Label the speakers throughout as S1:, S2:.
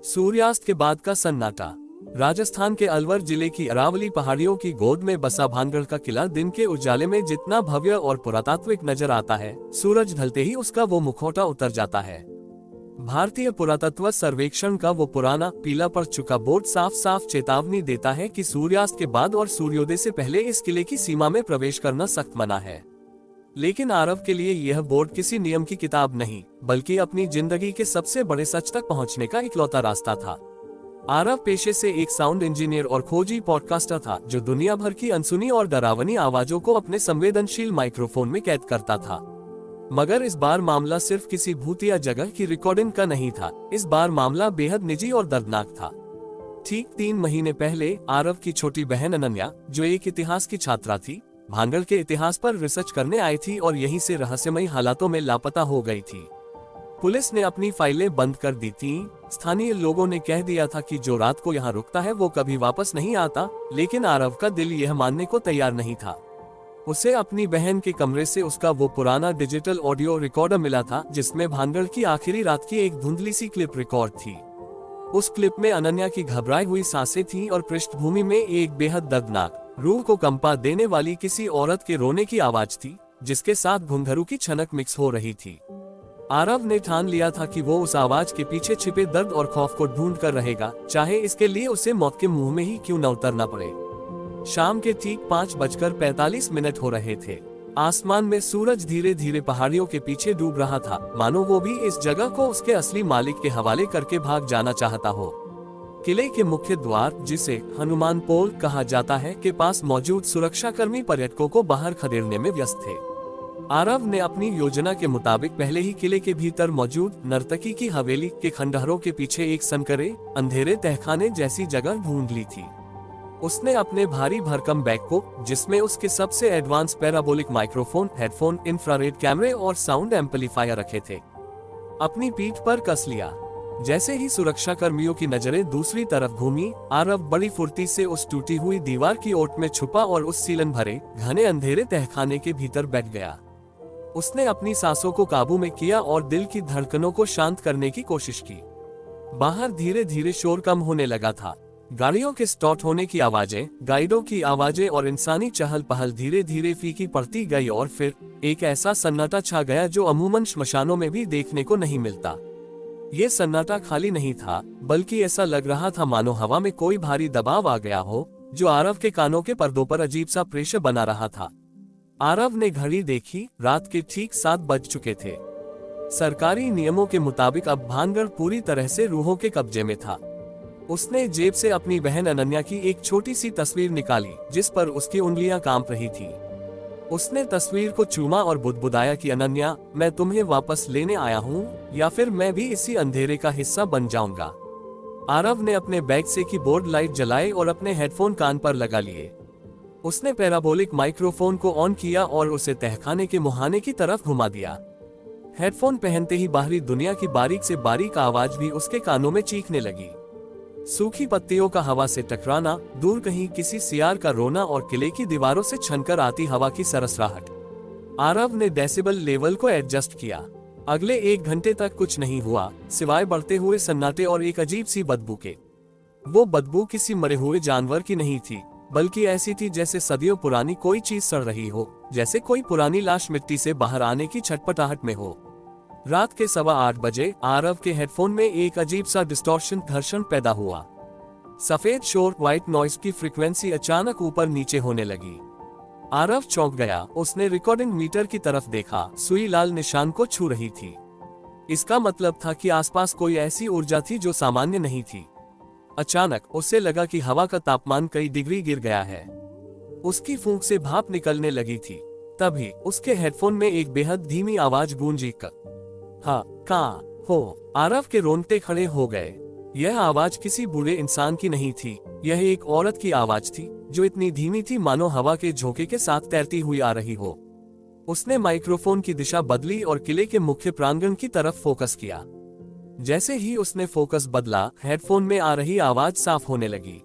S1: सूर्यास्त के बाद का सन्नाटा। राजस्थान के अलवर जिले की अरावली पहाड़ियों की गोद में बसा भानगढ़ का किला दिन के उजाले में जितना भव्य और पुरातात्विक नजर आता है, सूरज ढलते ही उसका वो मुखौटा उतर जाता है। भारतीय पुरातत्व सर्वेक्षण का वो पुराना पीला पड़ चुका बोर्ड साफ साफ चेतावनी देता है कि सूर्यास्त के बाद और सूर्योदय से पहले इस किले की सीमा में प्रवेश करना सख्त मना है। लेकिन आरव के लिए यह बोर्ड किसी नियम की किताब नहीं, बल्कि अपनी जिंदगी के सबसे बड़े सच तक पहुंचने का इकलौता रास्ता था। आरव पेशे से एक साउंड इंजीनियर और खोजी पॉडकास्टर था, जो दुनिया भर की अनसुनी और डरावनी आवाजों को अपने संवेदनशील माइक्रोफोन में कैद करता था। मगर इस बार मामला सिर्फ किसी भूतिया जगह की रिकॉर्डिंग का नहीं था। इस बार मामला बेहद निजी और दर्दनाक था। ठीक 3 महीने पहले आरव की छोटी बहन अनन्या, जो एक इतिहास की छात्रा थी, भानगढ़ के इतिहास पर रिसर्च करने आई थी और यहीं से रहस्यमयी हालातों में लापता हो गई थी। पुलिस ने अपनी फाइलें बंद कर दी थी। स्थानीय लोगों ने कह दिया था कि जो रात को यहाँ रुकता है वो कभी वापस नहीं आता, लेकिन आरव का दिल यह मानने को तैयार नहीं था। उसे अपनी बहन के कमरे से उसका वो पुराना डिजिटल ऑडियो रिकॉर्डर मिला था, जिसमें भानगढ़ की आखिरी रात की एक धुंधली सी क्लिप रिकॉर्ड थी। उस क्लिप में अनन्या की घबराई हुई सांसें थीं और पृष्ठभूमि में एक बेहद दर्दनाक, रूह को कंपा देने वाली किसी औरत के रोने की आवाज थी, जिसके साथ घुंघरू की छनक मिक्स हो रही थी। आरव ने ठान लिया था कि वो उस आवाज के पीछे छिपे दर्द और खौफ को ढूंढ कर रहेगा, चाहे इसके लिए उसे मौत के मुंह में ही क्यों न उतरना पड़े। शाम के ठीक 5:45 हो रहे थे। आसमान में सूरज धीरे धीरे पहाड़ियों के पीछे डूब रहा था, मानो वो भी इस जगह को उसके असली मालिक के हवाले करके भाग जाना चाहता हो। किले के मुख्य द्वार, जिसे हनुमान पोल कहा जाता है, के पास मौजूद सुरक्षाकर्मी पर्यटकों को बाहर खदेड़ने में व्यस्त थे। आरव ने अपनी योजना के मुताबिक पहले ही किले के भीतर मौजूद नर्तकी की हवेली के खंडहरों के पीछे एक सनकरे अंधेरे तहखाने जैसी जगह ढूंढ ली थी। उसने अपने भारी भरकम बैग को, जिसमें उसके सबसे advance parabolic microphone, headphone, infrared कैमरे और साउंड एम्पलीफायर रखे थे, अपनी पीठ पर कस लिया। जैसे ही सुरक्षा कर्मियों की नजरें दूसरी तरफ घूमी, आरव बड़ी फुर्ती से उस टूटी हुई दीवार की ओट में छुपा और उस सीलन भरे घने अंधेरे तहखाने के भीतर बैठ गया। उसने अपनी सांसों को काबू में किया और दिल की धड़कनों को शांत करने की कोशिश की। बाहर धीरे धीरे शोर कम होने लगा था। गाड़ियों के स्टार्ट होने की आवाजें, गाइडों की आवाजें और इंसानी चहल पहल धीरे धीरे फीकी पड़ती गई और फिर एक ऐसा सन्नाटा छा गया जो अमूमन श्मशानों में भी देखने को नहीं मिलता। ये सन्नाटा खाली नहीं था, बल्कि ऐसा लग रहा था मानो हवा में कोई भारी दबाव आ गया हो, जो आरव के कानों के पर्दों पर अजीब सा प्रेशर बना रहा था। आरव ने घड़ी देखी, रात के ठीक 7 बज चुके थे। सरकारी नियमों के मुताबिक अब भानगढ़ पूरी तरह से रूहों के कब्जे में था। उसने जेब से अपनी बहन अनन्या की एक छोटी सी तस्वीर निकाली, जिस पर उसकी उंगलियां कांप रही थी। उसने तस्वीर को चूमा और बुदबुदाया कि अनन्या, मैं तुम्हें वापस लेने आया हूँ, या फिर मैं भी इसी अंधेरे का हिस्सा बन जाऊंगा। आरव ने अपने बैग से कीबोर्ड लाइट जलाई और अपने हेडफोन कान पर लगा लिए। उसने पैराबोलिक माइक्रोफोन को ऑन किया और उसे तहखाने के मुहाने की तरफ घुमा दिया। हेडफोन पहनते ही बाहरी दुनिया की बारीक से बारीक आवाज भी उसके कानों में चीखने लगी। सूखी पत्तियों का हवा से टकराना, दूर कहीं किसी सियार का रोना और किले की दीवारों से छनकर आती हवा की सरसराहट। आरव ने डेसिबल लेवल को एडजस्ट किया। अगले 1 घंटे तक कुछ नहीं हुआ, सिवाय बढ़ते हुए सन्नाटे और एक अजीब सी बदबू के। वो बदबू किसी मरे हुए जानवर की नहीं थी, बल्कि ऐसी थी जैसे सदियों पुरानी कोई चीज सड़ रही हो, जैसे कोई पुरानी लाश मिट्टी से बाहर आने की छटपटाहट में हो। रात के 8:15 बजे आरव के हेडफोन में एक अजीब सा डिस्टॉर्शन घर्षण पैदा हुआ। सफेद शोर, व्हाइट नॉइज की फ्रीक्वेंसी अचानक ऊपर नीचे होने लगी। आरव चौंक गया। उसने रिकॉर्डिंग मीटर की तरफ देखा, सुई लाल निशान को छू रही थी। इसका मतलब था कि आसपास कोई ऐसी ऊर्जा थी जो सामान्य नहीं थी। अचानक उसे लगा कि हवा का तापमान कई डिग्री गिर गया है। उसकी फूंक से भाप निकलने लगी थी। तभी उसके हेडफोन में एक बेहद धीमी आवाज गूंजी, हाँ, कहाँ हो। आरव के रोंगटे खड़े हो गए। यह आवाज किसी बूढ़े इंसान की नहीं थी, यह एक औरत की आवाज थी, जो इतनी धीमी थी मानो हवा के झोंके के साथ तैरती हुई आ रही हो। उसने माइक्रोफोन की दिशा बदली और किले के मुख्य प्रांगण की तरफ फोकस किया। जैसे ही उसने फोकस बदला, हेडफोन में आ रही आवाज साफ होने लगी।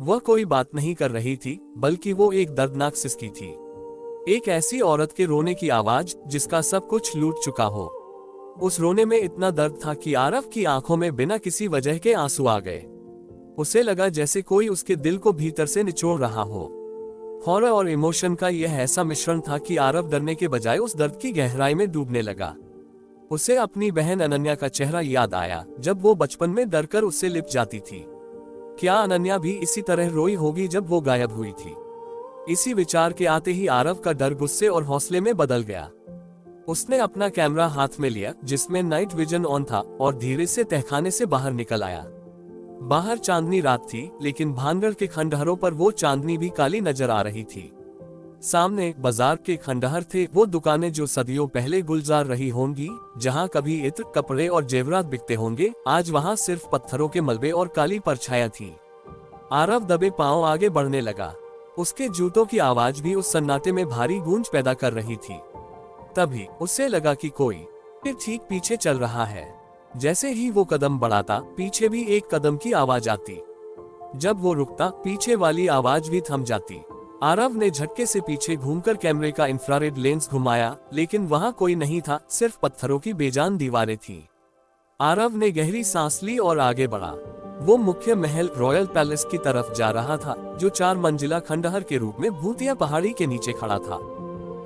S1: वह कोई बात नहीं कर रही थी, बल्कि वो एक दर्दनाक सिसकी थी। एक ऐसी औरत के रोने की आवाज जिसका सब कुछ लूट चुका हो। उस रोने में इतना दर्द था कि आरव की आंखों में बिना किसी वजह के आंसू आ गए। उसे लगा जैसे कोई उसके दिल को भीतर से निचोड़ रहा हो। हॉरर और इमोशन का यह ऐसा मिश्रण था कि आरव डरने के बजाय उस दर्द की गहराई में डूबने लगा। उसे अपनी बहन अनन्या का चेहरा याद आया, जब वो बचपन में डरकर उससे लिपट जाती थी। क्या अनन्या भी इसी तरह रोई होगी जब वो गायब हुई थी? इसी विचार के आते ही आरव का डर गुस्से और हौसले में बदल गया। उसने अपना कैमरा हाथ में लिया, जिसमें नाइट विजन ऑन था, और धीरे से तहखाने से बाहर निकल आया। बाहर चांदनी रात थी, लेकिन भानगढ़ के खंडहरों पर वो चांदनी भी काली नजर आ रही थी। सामने बाजार के खंडहर थे, वो दुकानें जो सदियों पहले गुलजार रही होंगी, जहां कभी इत्र, कपड़े और जेवरात बिकते होंगे, आज वहां सिर्फ पत्थरों के मलबे और काली परछायां थी। आरव दबे पांव आगे बढ़ने लगा। उसके जूतों की आवाज भी उस सन्नाटे में भारी गूंज पैदा कर रही थी। तभी उसे लगा कि कोई फिर ठीक पीछे चल रहा है। जैसे ही वो कदम बढ़ाता, पीछे भी एक कदम की आवाज आती। जब वो रुकता, पीछे वाली आवाज भी थम जाती। आरव ने झटके से पीछे घूमकर कैमरे का इंफ्रारेड लेंस घुमाया, लेकिन वहां कोई नहीं था, सिर्फ पत्थरों की बेजान दीवारें थीं। आरव ने गहरी सांस ली और आगे बढ़ा। वो मुख्य महल रॉयल पैलेस की तरफ जा रहा था, जो 4 मंजिला खंडहर के रूप में भूतिया पहाड़ी के नीचे खड़ा था।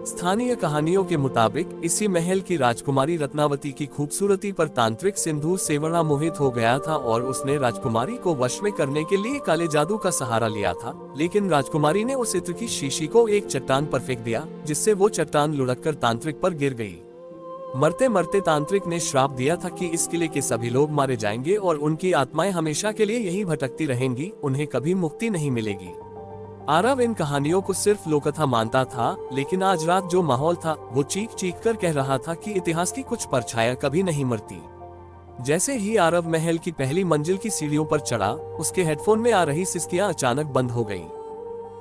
S1: स्थानीय कहानियों के मुताबिक इसी महल की राजकुमारी रत्नावती की खूबसूरती पर तांत्रिक सिंधु सेवड़ा मोहित हो गया था और उसने राजकुमारी को वश में करने के लिए काले जादू का सहारा लिया था। लेकिन राजकुमारी ने उस इत्र की शीशी को एक चट्टान पर फेंक दिया, जिससे वो चट्टान लुढ़ककर तांत्रिक पर गिर गई। मरते मरते तांत्रिक ने श्राप दिया था कि इस किले के सभी लोग मारे जाएंगे और उनकी आत्माएं हमेशा के लिए यहीं भटकती रहेंगी, उन्हें कभी मुक्ति नहीं मिलेगी। आरव इन कहानियों को सिर्फ लोककथा मानता था, लेकिन आज रात जो माहौल था, वो चीख चीख कर कह रहा था कि इतिहास की कुछ परछायां कभी नहीं मरती। जैसे ही आरव महल की पहली मंजिल की सीढ़ियों पर चढ़ा, उसके हेडफोन में आ रही सिसकियां अचानक बंद हो गईं।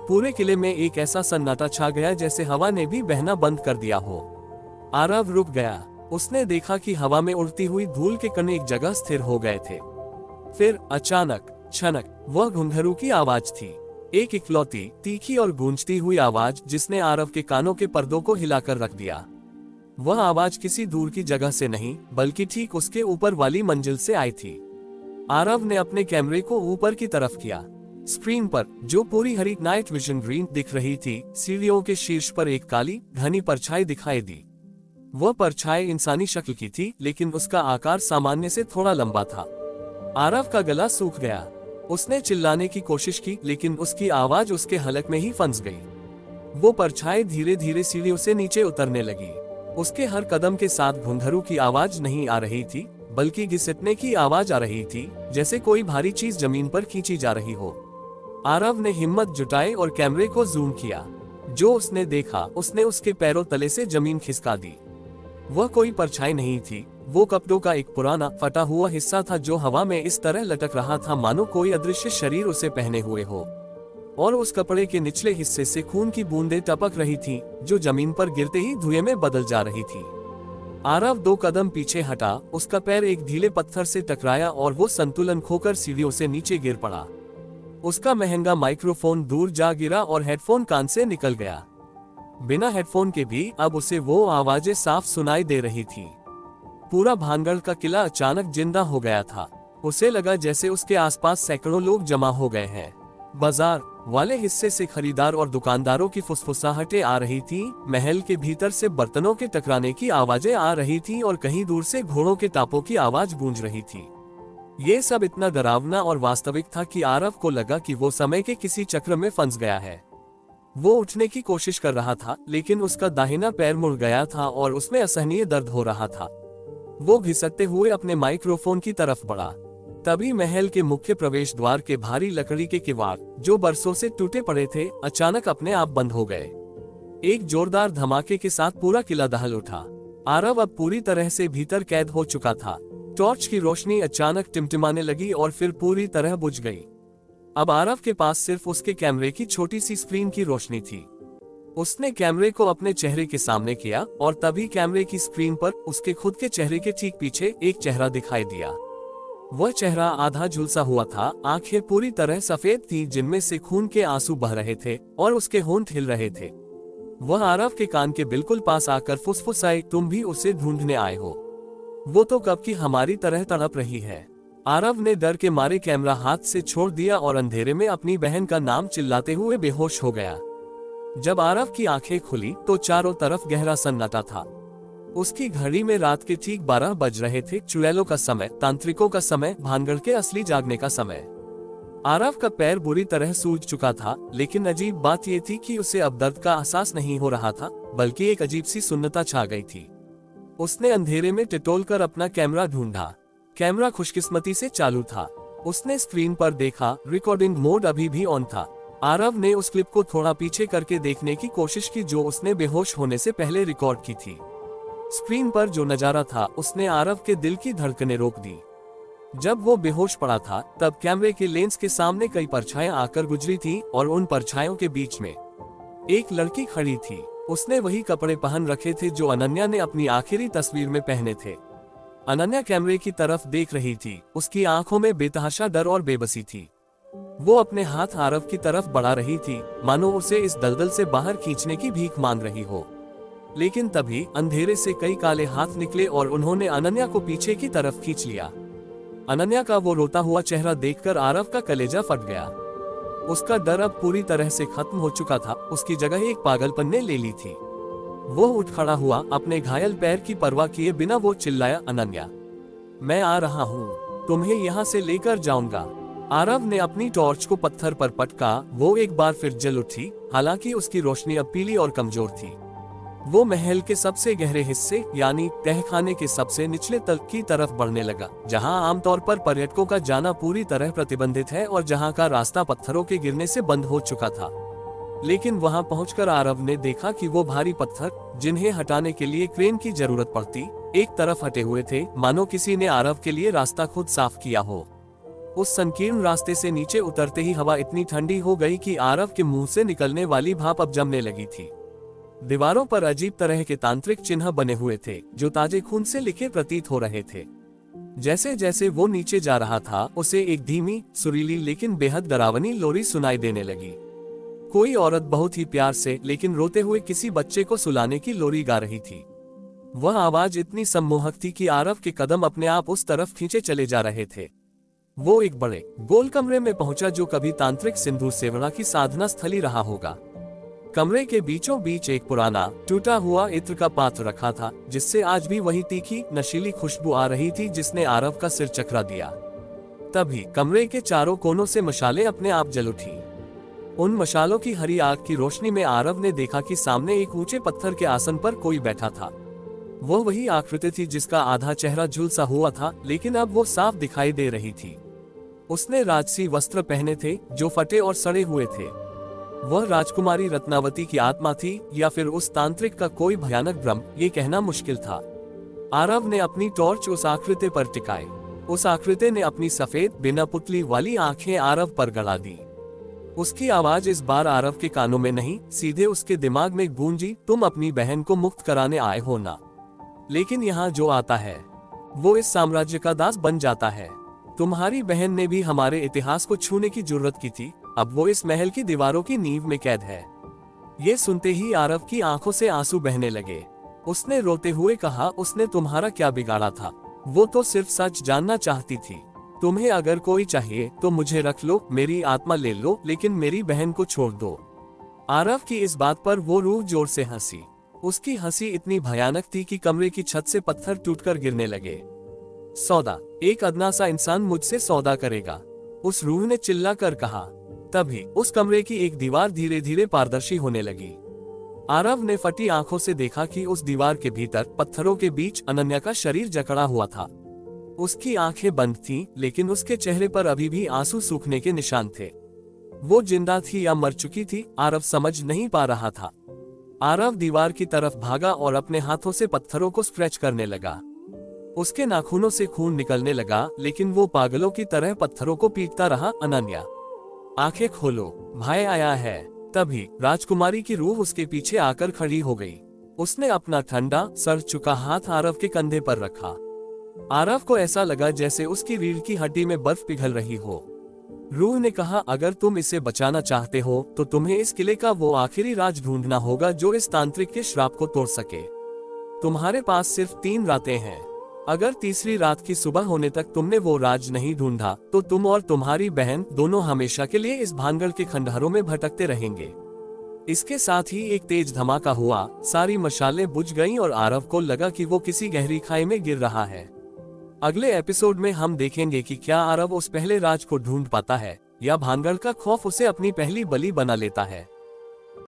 S1: पूरे किले में एक ऐसा सन्नाटा छा गया जैसे हवा ने भी बहना बंद कर दिया हो। आरव रुक गया। उसने देखा कि हवा में उड़ती हुई धूल के कण एक जगह स्थिर हो गए थे। फिर अचानक छनक, वह घुंघरू की आवाज थी। एक इकलौती, तीखी और गूंजती हुई आवाज, जिसने आरव के कानों के पर्दों को हिलाकर रख दिया। वह आवाज किसी दूर की जगह से नहीं, बल्कि ठीक उसके ऊपर वाली मंजिल से आई थी। आरव ने अपने कैमरे को ऊपर की तरफ किया। स्क्रीन पर, जो पूरी हरी नाइट विजन ग्रीन दिख रही थी, सीढ़ियों के शीर्ष पर एक काली, घनी परछाई दिखाई दी। वह परछाई इंसानी शक्ल की थी, लेकिन उसका आकार सामान्य से थोड़ा लंबा था। आरव का गला सूख गया। उसने चिल्लाने की कोशिश की, लेकिन उसकी आवाज उसके हलक में ही फंस गई। वो परछाई धीरे धीरे सीढ़ियों से नीचे उतरने लगी। उसके हर कदम के साथ घुंघरू की आवाज नहीं आ रही थी, बल्कि घिसटने की आवाज आ रही थी, जैसे कोई भारी चीज जमीन पर खींची जा रही हो। आरव ने हिम्मत जुटाई और कैमरे को जूम किया। जो उसने देखा, उसने उसके पैरों तले से जमीन खिसका दी। वह कोई परछाई नहीं थी, वो कपड़ों का एक पुराना फटा हुआ हिस्सा था, जो हवा में इस तरह लटक रहा था मानो कोई अदृश्य शरीर उसे पहने हुए हो। और उस कपड़े के निचले हिस्से से खून की बूंदें टपक रही थीं, जो जमीन पर गिरते ही धुएं में बदल जा रही थी। आरव 2 कदम पीछे हटा, उसका पैर एक ढीले पत्थर से टकराया और वो संतुलन खोकर सीढ़ियों से नीचे गिर पड़ा। उसका महंगा माइक्रोफोन दूर जा गिरा और हेडफोन कान से निकल गया। बिना हेडफोन के भी अब उसे वो आवाजें साफ सुनाई दे रही थीं। पूरा भानगढ़ का किला अचानक जिंदा हो गया था। उसे लगा जैसे उसके आसपास सैकड़ों लोग जमा हो गए हैं। बाजार वाले हिस्से से खरीदार और दुकानदारों की फुसफुसाहटें आ रही थीं, महल के भीतर से बर्तनों के टकराने की आवाजें आ रही थीं और कहीं दूर से घोड़ों के टापों की आवाज गूंज रही थी। ये सब इतना डरावना और वास्तविक था कि आरव को लगा कि वो समय के किसी चक्र में फंस गया है। वो उठने की कोशिश कर रहा था, लेकिन उसका दाहिना पैर मुड़ गया था और उसमें असहनीय दर्द हो रहा था। वो घिसटते हुए अपने माइक्रोफोन की तरफ बढ़ा। तभी महल के मुख्य प्रवेश द्वार के भारी लकड़ी के किवाड़, जो बरसों से टूटे पड़े थे, अचानक अपने आप बंद हो गए। एक जोरदार धमाके के साथ पूरा किला दहल उठा। आरव अब पूरी तरह से भीतर कैद हो चुका था। टॉर्च की रोशनी अचानक टिमटिमाने लगी और फिर पूरी तरह बुझ गई। अब आरव के पास सिर्फ उसके कैमरे की छोटी सी स्क्रीन की रोशनी थी। उसने कैमरे को अपने चेहरे के सामने किया और तभी कैमरे की स्क्रीन पर उसके खुद के चेहरे के ठीक पीछे एक चेहरा दिखाई दिया। वह चेहरा आधा झुलसा हुआ था, आंखें पूरी तरह सफेद थी, जिनमें से खून के आंसू बह रहे थे और उसके होंठ हिल रहे थे। वह आरव के कान के बिल्कुल पास आकर फुसफुसाई, तुम भी उसे ढूंढने आए हो। वो तो कब की हमारी तरह तड़प रही है। आरव ने डर के मारे कैमरा हाथ से छोड़ दिया और अंधेरे में अपनी बहन का नाम चिल्लाते हुए बेहोश हो गया। जब आरव की आंखें खुली तो चारों तरफ गहरा सन्नाटा था। उसकी घड़ी में रात के ठीक 12 बज रहे थे। चुड़ैलों का समय, तांत्रिकों का समय, भानगढ़ के असली जागने का समय। आरव का पैर बुरी तरह सूज चुका था, लेकिन अजीब बात यह थी कि उसे अब दर्द का एहसास नहीं हो रहा था, बल्कि एक अजीब सी सुन्नता छा गई थी। उसने अंधेरे में टिटोलकर अपना कैमरा ढूंढा। कैमरा खुशकिस्मती से चालू था। उसने स्क्रीन पर देखा, रिकॉर्डिंग मोड अभी भी ऑन था। आरव ने उस क्लिप को थोड़ा पीछे करके देखने की कोशिश की जो उसने बेहोश होने से पहले रिकॉर्ड की थी। स्क्रीन पर जो नजारा था उसने आरव के दिल की धड़कनें रोक दी। जब वो बेहोश पड़ा था तब कैमरे के लेंस के सामने कई परछाएं आकर गुजरी थी और उन परछाइयों के बीच में एक लड़की खड़ी थी। उसने वही कपड़े पहन रखे थे जो अनन्या ने अपनी आखिरी तस्वीर में पहने थे। अनन्या कैमरे की तरफ देख रही थी। उसकी आंखों में बेतहाशा डर और बेबसी थी। वो अपने हाथ आरव की तरफ बढ़ा रही थी, मानो उसे इस दलदल से बाहर खींचने की भीख मांग रही हो। लेकिन तभी अंधेरे से कई काले हाथ निकले और उन्होंने अनन्या को पीछे की तरफ खींच लिया। अनन्या का वो रोता हुआ चेहरा देखकर आरव का कलेजा फट गया। उसका डर अब पूरी तरह से खत्म हो चुका था। उसकी जगह एक पागलपन ने ले ली थी। वो उठ खड़ा हुआ, अपने घायल पैर की परवाह किए बिना वो चिल्लाया, अनन्या, मैं आ रहा हूँ, तुम्हें यहाँ से लेकर जाऊंगा। आरव ने अपनी टॉर्च को पत्थर पर पटका। वो एक बार फिर जल उठी, हालांकि उसकी रोशनी अब पीली और कमजोर थी। वो महल के सबसे गहरे हिस्से यानी तहखाने के सबसे निचले तल की तरफ बढ़ने लगा, जहां आमतौर पर पर्यटकों का जाना पूरी तरह प्रतिबंधित है और जहां का रास्ता पत्थरों के गिरने से बंद हो चुका था। लेकिन वहां पहुंचकर आरव ने देखा कि वो भारी पत्थर, जिन्हें हटाने के लिए क्रेन की जरूरत पड़ती, एक तरफ हटे हुए थे, मानो किसी ने आरव के लिए रास्ता खुद साफ किया हो। उस संकीर्ण रास्ते से नीचे उतरते ही हवा इतनी ठंडी हो गई कि आरव के मुंह से निकलने वाली भाप अब जमने लगी थी। दीवारों पर अजीब तरह के तांत्रिक चिन्ह बने हुए थे, जो ताजे खून से लिखे प्रतीत हो रहे थे। जैसे जैसे वो नीचे जा रहा था, उसे एक धीमी, सुरीली लेकिन बेहद डरावनी लोरी सुनाई देने लगी। कोई औरत बहुत ही प्यार से लेकिन रोते हुए किसी बच्चे को सुलाने की लोरी गा रही थी। वह आवाज इतनी सम्मोहक थी कि आरव के कदम अपने आप उस तरफ खींचे चले जा रहे थे। वो एक बड़े गोल कमरे में पहुंचा जो कभी तांत्रिक सिंधु सेवड़ा की साधना स्थली रहा होगा। कमरे के बीचों बीच एक पुराना टूटा हुआ इत्र का पात्र रखा था, जिससे आज भी वही तीखी नशीली खुशबू आ रही थी जिसने आरव का सिर चकरा दिया। तभी कमरे के चारों कोनों से मशालें अपने आप जल उठी। उन मशालों की हरी आग की रोशनी में आरव ने देखा कि सामने एक ऊंचे पत्थर के आसन पर कोई बैठा था। वो वही आकृति थी जिसका आधा चेहरा झुलसा हुआ था, लेकिन अब वो साफ दिखाई दे रही थी। उसने राजसी वस्त्र पहने थे जो फटे और सड़े हुए थे। वह राजकुमारी रत्नावती की आत्मा थी या फिर उस तांत्रिक का कोई भयानक भ्रम, ये कहना मुश्किल था। आरव ने अपनी टॉर्च उस आकृति पर टिकाई। उस आकृति ने अपनी सफेद बिना पुतली वाली आंखें आरव पर गड़ा दी। उसकी आवाज इस बार आरव के कानों में नहीं, सीधे उसके दिमाग में गूंजी, तुम अपनी बहन को मुक्त कराने आए हो ना? लेकिन यहाँ जो आता है वो इस साम्राज्य का दास बन जाता है। तुम्हारी बहन ने भी हमारे इतिहास को छूने की जुर्रत की थी, अब वो इस महल की दीवारों की नींव में कैद है। ये सुनते ही आरव की आंखों से आंसू बहने लगे। उसने रोते हुए कहा, उसने तुम्हारा क्या बिगाड़ा था? वो तो सिर्फ सच जानना चाहती थी। तुम्हें अगर कोई चाहिए तो मुझे रख लो, मेरी आत्मा ले लो, लेकिन मेरी बहन को छोड़ दो। आरव की इस बात पर वो रूह जोर से हंसी। उसकी हंसी इतनी भयानक थी कि कमरे की छत से पत्थर टूटकर गिरने लगे। सौदा, एक अदना सा इंसान मुझसे सौदा करेगा, उस रूह ने चिल्लाकर कहा। तभी उस कमरे की एक दीवार धीरे धीरे पारदर्शी होने लगी। आरव ने फटी आंखों से देखा कि उस दीवार के भीतर पत्थरों के बीच अनन्या का शरीर जकड़ा हुआ था। उसकी आंखें बंद थीं, लेकिन उसके चेहरे पर अभी भी आंसू सूखने के निशान थे। वो जिंदा थी या मर चुकी थी, आरव समझ नहीं पा रहा था। आरव दीवार की तरफ भागा और अपने हाथों से पत्थरों को स्क्रैच करने लगा। उसके नाखूनों से खून निकलने लगा, लेकिन वो पागलों की तरह पत्थरों को पीटता रहा। अनन्या, आंखें खोलो, भाई आया है। तभी राजकुमारी की रूह उसके पीछे आकर खड़ी हो गई। उसने अपना ठंडा सर चुका हाथ आरव के कंधे पर रखा। आरव को ऐसा लगा जैसे उसकी रीढ़ की हड्डी में बर्फ पिघल रही हो। रूह ने कहा, अगर तुम इसे बचाना चाहते हो तो तुम्हें इस किले का वो आखिरी राज ढूंढना होगा जो इस तांत्रिक के श्राप को तोड़ सके। तुम्हारे पास सिर्फ 3 रातें हैं। अगर तीसरी रात की सुबह होने तक तुमने वो राज नहीं ढूंढा तो तुम और तुम्हारी बहन दोनों हमेशा के लिए इस भानगढ़ के खंडहरों में भटकते रहेंगे। इसके साथ ही एक तेज धमाका हुआ, सारी मशालें बुझ गईं और आरव को लगा कि वो किसी गहरी खाई में गिर रहा है। अगले एपिसोड में हम देखेंगे कि क्या आरव उस पहले राज को ढूंढ पाता है या भानगढ़ का खौफ उसे अपनी पहली बलि बना लेता है।